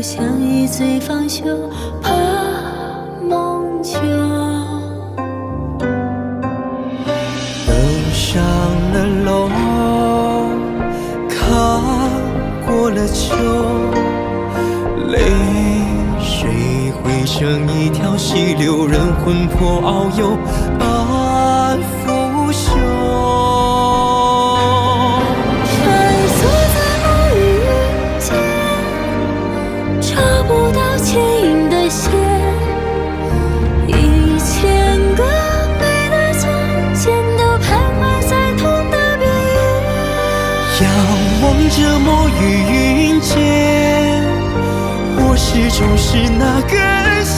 像一醉方休，怕梦久。登上了楼，看过了秋，泪水汇成一条溪流，任魂魄遨游，半腐朽。穿梭在梦与云间，找不到牵引的线。1000个美的从前，都徘徊在同的边缘。仰望着墨与云间，我始终是那根线，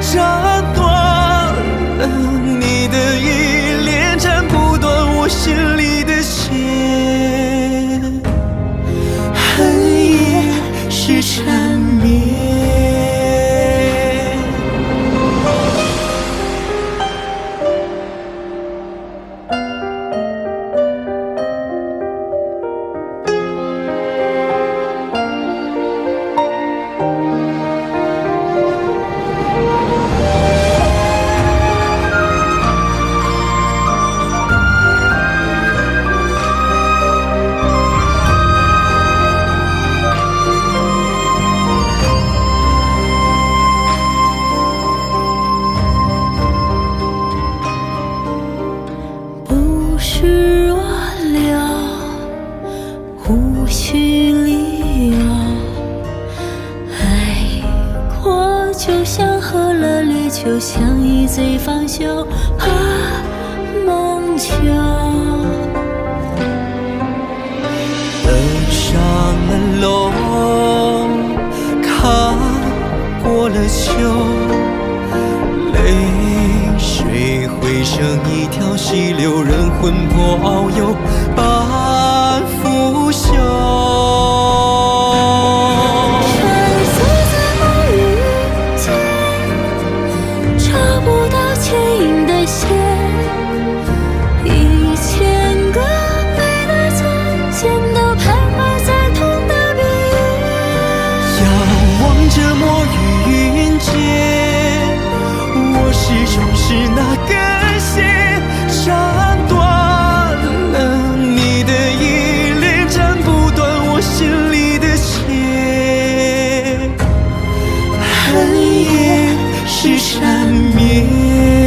斩断了你的依恋，斩不断我心里的线。恨也是缠绵。不是我留，无需理由。爱过就像喝了烈酒，像一醉方休，怕梦久。登上了楼，看过了秋，泪水汇成一条溪流，任魂魄遨游，半腐朽。穿梭在梦与云间，找不到牵引的线。1000个美的从前，都徘徊在同的边缘。仰望着墨与云间，我始终是那根线，斩断了你的依恋，斩不断我心里的线。恨也是缠绵。